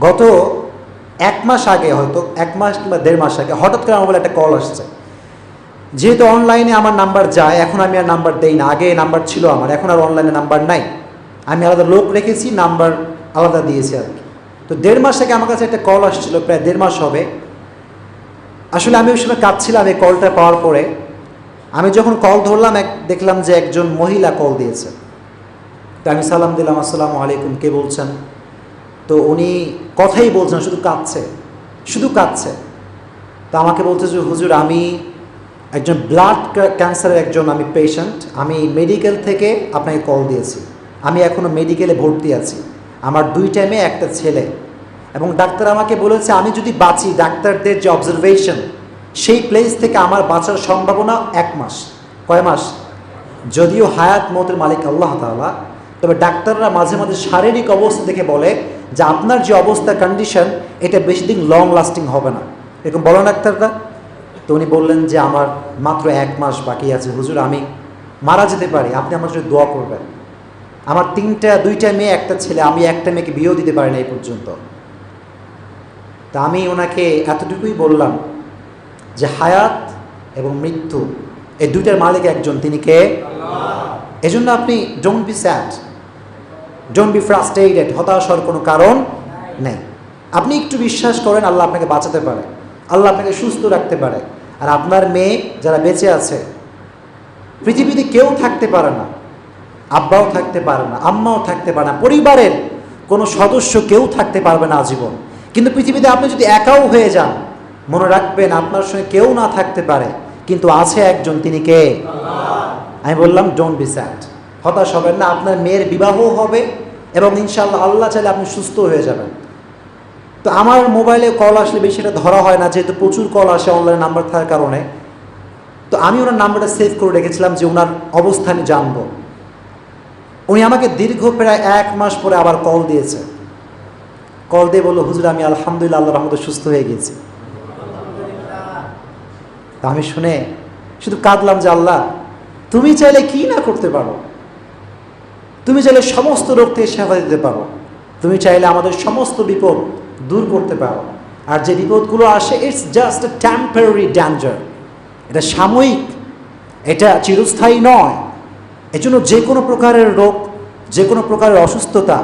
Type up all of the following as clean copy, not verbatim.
গত 1 মাস আগে, হয়তো 1 মাস কিংবা 1.5 মাস আগে হঠাৎ করে আমার মোবাইলে একটা কল আসছে। যেহেতু অনলাইনে আমার নাম্বার যায়, এখন আমি আর নাম্বার দেই না। আগে নাম্বার ছিল আমার, এখন আর অনলাইনে নাম্বার নাই। আমি আলাদা লোক রেখেছি, নাম্বার আলাদা দিয়েছি আর কি। তো 1.5 মাস আগে আমার কাছে একটা কল আসছিল, প্রায় 1.5 মাস হবে। আসলে আমি ওই সময় কাঁদছিলাম এই কলটা পাওয়ার পরে। আমি যখন কল ধরলাম, দেখলাম যে একজন মহিলা কল দিয়েছে। তো আমি সালাম দিলাম, আসসালামু আলাইকুম, কে বলছেন? তো উনি কথাই বলছেন, শুধু কাঁদছে। তো আমাকে বলছে যে হুজুর, আমি একজন ব্লাড ক্যান্সারের আমি পেশেন্ট। আমি মেডিকেল থেকে আপনাকে কল দিয়েছি। আমি এখনও মেডিকেলে ভর্তি আছি। আমার 2 টাইমে একটা ছেলে, এবং ডাক্তার আমাকে বলেছে আমি যদি বাঁচি, ডাক্তারদের যে অবজারভেশন, সেই প্লেস থেকে আমার বাঁচার সম্ভাবনা 1 মাস। কয় মাস? যদিও হায়াত মতের মালিক আল্লাহ তাআলা, তবে ডাক্তাররা মাঝে মাঝে শারীরিক অবস্থা দেখে বলে যে আপনার যে অবস্থা, কন্ডিশন, এটা বেশি দিন লং লাস্টিং হবে না। এরকম বলেন ডাক্তাররা। তো উনি বললেন যে আমার মাত্র 1 মাস বাকি আছে হুজুর, আমি মারা যেতে পারি, আপনি আমার জন্য দোয়া করবেন। আমার 2টা মেয়ে, একটা ছেলে, আমি একটা মেয়েকে বিয়েও দিতে পারি না এই পর্যন্ত। তা আমি ওনাকে এতটুকুই বললাম যে হায়াত এবং মৃত্যু এই 2টার মালিক একজন, তিনি কে? আল্লাহ। এজন্য আপনি don't be sad, don't be frustrated, হতাশ হওয়ার কোনো কারণ নেই। আপনি একটু বিশ্বাস করেন আল্লাহ আপনাকে বাঁচাতে পারে, আল্লাহ আপনাকে সুস্থ রাখতে পারে। আর আপনার মেয়ে যারা বেঁচে আছে, পৃথিবীতে কেউ থাকতে পারে না, আব্বাও থাকতে পারে না, আম্মাও থাকতে পারে না, পরিবারের কোনো সদস্য কেউ থাকতে পারবে না আজীবন। কিন্তু পৃথিবীতে আপনি যদি একাও হয়ে যান, মনে রাখবেন আপনার সঙ্গে কেউ না থাকতে পারে, কিন্তু আছে একজন, তিনি কে? আল্লাহ। আমি বললাম ডোন্ট বি স্যাড, হতাশ হবেন না। আপনার মেয়ের বিবাহ হবে এবং ইনশাআল্লাহ আল্লাহ চাইলে আপনি সুস্থ হয়ে যাবেন। তো আমার মোবাইলে কল আসলে বেশিটা ধরা হয় না, যেহেতু প্রচুর কল আসে অনলাইন নাম্বার থাকার কারণে। তো আমি ওনার নাম্বারটা সেভ করে রেখেছিলাম যে ওনার অবস্থান জানবো। উনি আমাকে দীর্ঘ প্রায় 1 মাস পরে আবার কল দিয়েছে। কল দিয়ে বললো হুজুর, আমি আলহামদুলিল্লাহ আল্লাহর রহমতে সুস্থ হয়ে গেছি। তা আমি শুনে শুধু কাঁদলাম যে আল্লাহ, তুমি চাইলে কি না করতে পারো। তুমি চাইলে সমস্ত রোগ থেকে সেবা দিতে পারো, তুমি চাইলে আমাদের সমস্ত বিপদ দূর করতে পারো। আর যে বিপদগুলো আসে, it's just a temporary danger, এটা সাময়িক, এটা চিরস্থায়ী নয়। এজন্য যে কোনো প্রকারের রোগ, যে কোনো প্রকারের অসুস্থতা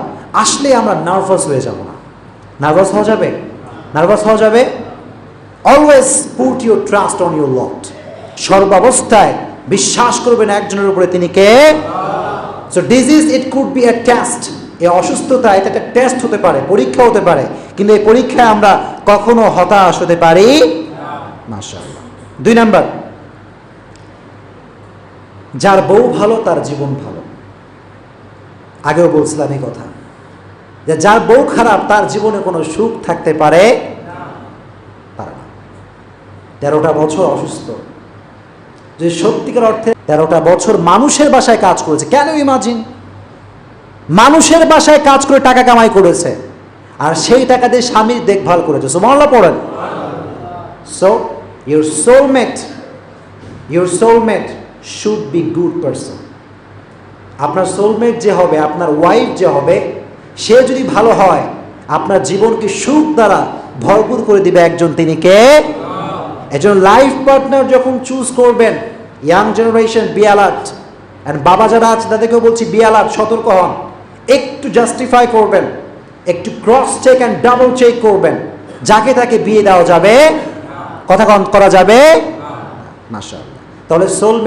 আসলে আমরা নার্ভাস হয়ে যাব না। নার্ভাস হওয়া যাবে। Always put your trust on your lord. সর্বাবস্থায় বিশ্বাস করবেন একজনের উপরে, তিনি কে? So disease, it could be a test. এই অসুস্থতা, এটা একটা টেস্ট হতে পারে, পরীক্ষা হতে পারে, কিন্তু এই পরীক্ষায় আমরা কখনো হতাশ হতে পারি মাশাআল্লাহ। 2 নাম্বার, যার বউ ভালো তার জীবন ভালো। আগেও বলছিলাম এই কথা, যে যার বউ খারাপ তার জীবনে কোনো সুখ থাকতে পারে না। 13টা বছর অসুস্থ, যে সত্যিকার অর্থে 13টা বছর মানুষের বাসায় কাজ করেছে। কেন ইমাজিন, মানুষের বাসায় কাজ করে টাকা কামাই করেছে, আর সেই টাকা দিয়ে স্বামীর দেখভাল করেছে। সুবহানাল্লাহ পড়েন। So your soulmate should be good person. আপনার সোলমেট যে হবে, আপনার ওয়াইফ যে হবে, সে যদি ভালো হয়, আপনার জীবনকে সুখ দ্বারা ভরপুর করে দিবে একজন, তিনি কে? একজন লাইফ পার্টনার যখন চুজ করবেন, young generation, be alert. And বাবা যারা আছে তাদেরকেও বলছি, বি অ্যালার্ট, সতর্ক হন। একটু জাস্টিফাই করবেন, একটু cross check and double check করবেন, যাকে তাকে বিয়ে দেওয়া যাবে, কথা করা যাবে মাশাআল্লাহ। তাহলে সোলমেট